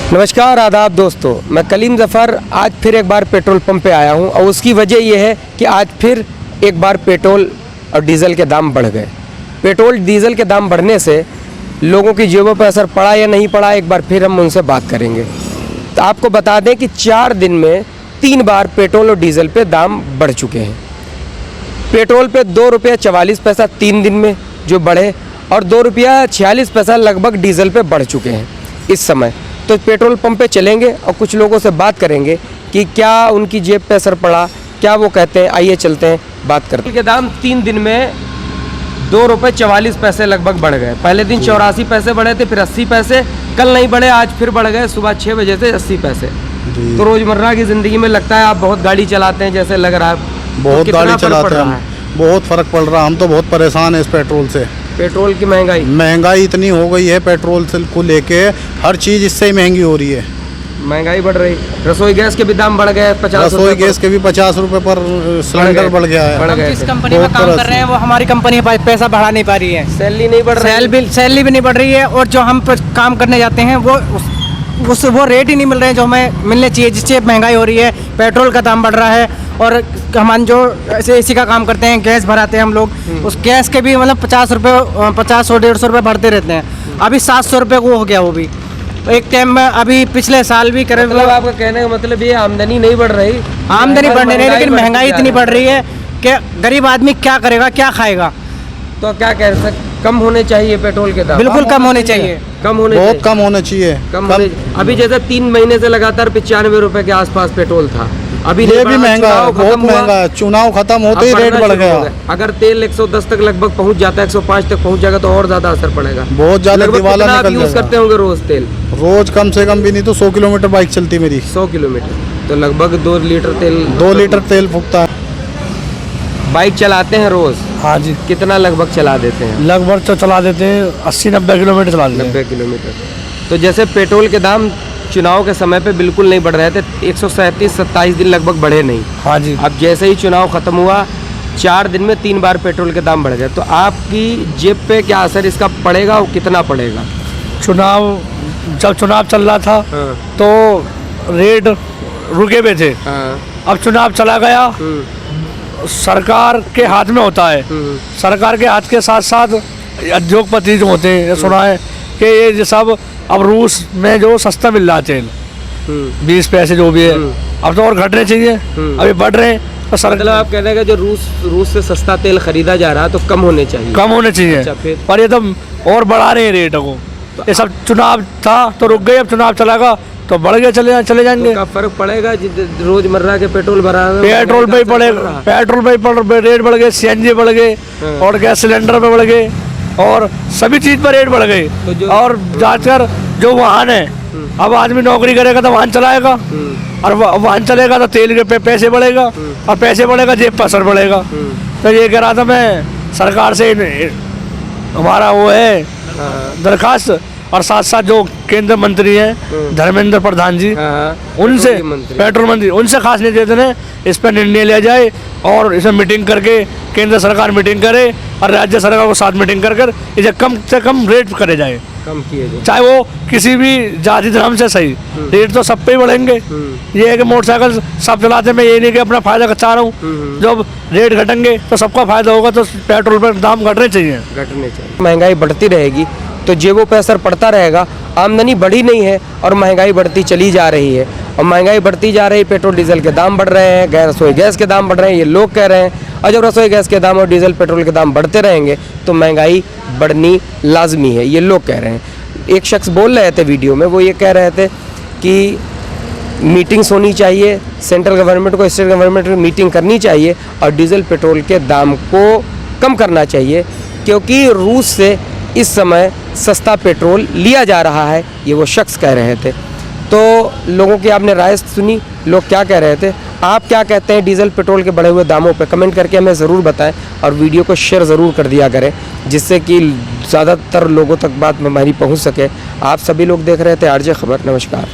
नमस्कार आदाब दोस्तों, मैं कलीम ज़फ़र आज फिर एक बार पेट्रोल पंप पे आया हूँ और उसकी वजह यह है कि आज फिर एक बार पेट्रोल और डीज़ल के दाम बढ़ गए। पेट्रोल डीज़ल के दाम बढ़ने से लोगों की जेबों पर असर पड़ा या नहीं पड़ा, एक बार फिर हम उनसे बात करेंगे। तो आपको बता दें कि 4 दिन में 3 बार पेट्रोल और डीज़ल पे दाम बढ़ चुके हैं। पेट्रोल पे 2 रुपया 44 पैसा 3 दिन में जो बढ़े और 2 रुपया 46 पैसा लगभग डीज़ल पे बढ़ चुके हैं इस समय। तो पेट्रोल पंप पे चलेंगे और कुछ लोगों से बात करेंगे कि क्या उनकी जेब पे असर पड़ा, क्या वो कहते हैं। आइए चलते हैं, बात करते हैं। के दाम 3 दिन में 2 रुपये 44 पैसे लगभग बढ़ गए। पहले दिन 84 पैसे बढ़े थे, फिर 80 पैसे, कल नहीं बढ़े, आज फिर बढ़ गए सुबह 6 बजे से 80 पैसे। तो रोज़मर्रा की ज़िंदगी में लगता है आप बहुत गाड़ी चलाते हैं, जैसे लग रहा है बहुत गाड़ी चलाते हैं, बहुत फ़र्क पड़ रहा है। हम तो बहुत परेशान हैं इस पेट्रोल से। पेट्रोल की महंगाई इतनी हो गई है, पेट्रोल से को लेके हर चीज़ इससे ही महंगी हो रही है। महंगाई बढ़ रही, रसोई गैस के भी दाम बढ़ गए। 50 रसोई गैस के भी 50 रुपये पर सिलेंडर बढ़ गया है। हम जिस कंपनी में काम कर रहे हैं वो हमारी कंपनी पैसा बढ़ा नहीं पा रही है, सैलरी नहीं बढ़ रही, सैलरी भी नहीं बढ़ रही है, और जो हम काम करने जाते हैं वो रेट ही नहीं मिल रहे हैं जो हमें मिलने चाहिए, जिससे महंगाई हो रही है। पेट्रोल का दाम बढ़ रहा है और हम जो ऐसे एसी का काम करते हैं, गैस भराते हैं हम लोग, उस गैस के भी मतलब 50 रुपये 50 और 150 रुपये बढ़ते रहते हैं। अभी 700 रुपये को हो गया वो भी एक टाइम में। अभी पिछले साल भी करें, मतलब आपका कहने का मतलब ये आमदनी नहीं बढ़ रही, आमदनी बढ़ नहीं, लेकिन महंगाई इतनी बढ़ रही है कि गरीब आदमी क्या करेगा, क्या खाएगा। तो क्या कह सकते, कम होने चाहिए पेट्रोल के दाम? बिल्कुल कम होने चाहिए, बहुत कम होने चाहिए। अभी जैसे 3 महीने से लगातार 95 रुपए के आसपास पेट्रोल था, अभी ये भी महंगा है, बहुत महंगा है। चुनाव खत्म होते ही रेट बढ़ गया। अगर तेल 110 तक लगभग पहुंच जाता है, 105 तक पहुंच जाएगा तो और ज्यादा असर पड़ेगा। बहुत ज्यादा दिवाला निकल यूज करते होंगे रोज तेल? रोज कम से कम भी नहीं तो 100 किलोमीटर बाइक चलती मेरी। 100 किलोमीटर तो लगभग 2 लीटर तेल 2 लीटर तेल फूकता है। बाइक चलाते हैं रोज? हाँ जी। कितना लगभग चला देते हैं? लगभग तो चला देते हैं 80-90 किलोमीटर चला देते हैं। 90 किलोमीटर। तो जैसे पेट्रोल के दाम चुनाव के समय पे बिल्कुल नहीं बढ़ रहे थे, 137-27 दिन लगभग बढ़े नहीं। हाँ जी। अब जैसे ही चुनाव ख़त्म हुआ 4 दिन में 3 बार पेट्रोल के दाम बढ़ गए, तो आपकी जेब पे क्या असर इसका पड़ेगा और कितना पड़ेगा? जब चुनाव चल रहा था तो रेट रुके हुए थे। अब चुनाव चला गया, सरकार के हाथ में होता है। सरकार के हाथ के साथ साथ उद्योगपति जो होते हैं, सुना है कि ये सब अब रूस में जो सस्ता मिल रहा है तेल 20 पैसे जो भी है, अब तो और घटने चाहिए, अभी बढ़ रहे हैं। तो मतलब आप कहने का जो रूस से सस्ता तेल खरीदा जा रहा है तो कम होने चाहिए, कम होने चाहिए। अच्छा, पर ये तो और बढ़ा रहे हैं रेट को। ये सब चुनाव था तो रुक गए, अब चुनाव चलागा तो बढ़ गए, चले जाएंगे। तो फर्क पड़ेगा रोजमर्रा के पेट्रोल भरा? पेट्रोल पे ही पड़ेगा, पेट्रोल पे ही रेट बढ़ गए, CNG बढ़ गए और गैस सिलेंडर पे बढ़ गए और सभी चीज़ पर रेट बढ़ गए। तो और जाकर जो वाहन है, अब आदमी नौकरी करेगा तो वाहन चलाएगा, और वाहन चलेगा तो तेल के पैसे बढ़ेगा, और पैसे बढ़ेगा जेब पर असर बढ़ेगा। तो ये कह रहा था मैं सरकार से, हमारा वो है दरखास्त, और साथ साथ जो केंद्र मंत्री हैं धर्मेंद्र प्रधान जी, उनसे पेट्रोल मंत्री, उनसे खास निवेदन है इस पर निर्णय लिया जाए और इसमें मीटिंग करके केंद्र सरकार मीटिंग करे और राज्य सरकार को साथ मीटिंग कर इसे कम से कम रेट करे जाए, कम किए जाए, चाहे वो किसी भी जाति धर्म से सही। रेट तो सब पे ही बढ़ेंगे। ये है कि मोटरसाइकिल सब चलाते, मैं ये नहीं कि अपना फायदा चाह रहा हूँ। जब रेट घटेंगे तो सबका फायदा होगा, तो पेट्रोल पर दाम घटने चाहिए। महंगाई बढ़ती रहेगी तो जेबों पे असर पड़ता रहेगा। आमदनी बढ़ी नहीं है और महंगाई बढ़ती चली जा रही है, और महंगाई बढ़ती जा रही है, पेट्रोल डीजल के दाम बढ़ रहे हैं, रसोई गैस के दाम बढ़ रहे हैं, ये लोग कह रहे हैं। और जब रसोई गैस के दाम और डीजल पेट्रोल के दाम बढ़ते रहेंगे तो महंगाई बढ़नी लाजमी है, ये लोग कह रहे हैं। एक शख्स बोल रहे थे वीडियो में, वो ये कह रहे थे कि मीटिंग्स होनी चाहिए, सेंट्रल गवर्नमेंट को स्टेट गवर्नमेंट की मीटिंग करनी चाहिए और डीजल पेट्रोल के दाम को कम करना चाहिए, क्योंकि रूस से इस समय सस्ता पेट्रोल लिया जा रहा है, ये वो शख्स कह रहे थे। तो लोगों की आपने राय सुनी, लोग क्या कह रहे थे। आप क्या कहते हैं डीजल पेट्रोल के बढ़े हुए दामों पे? कमेंट करके हमें ज़रूर बताएं और वीडियो को शेयर ज़रूर कर दिया करें, जिससे कि ज़्यादातर लोगों तक बात हमारी पहुंच सके। आप सभी लोग देख रहे थे आरजे खबर। नमस्कार।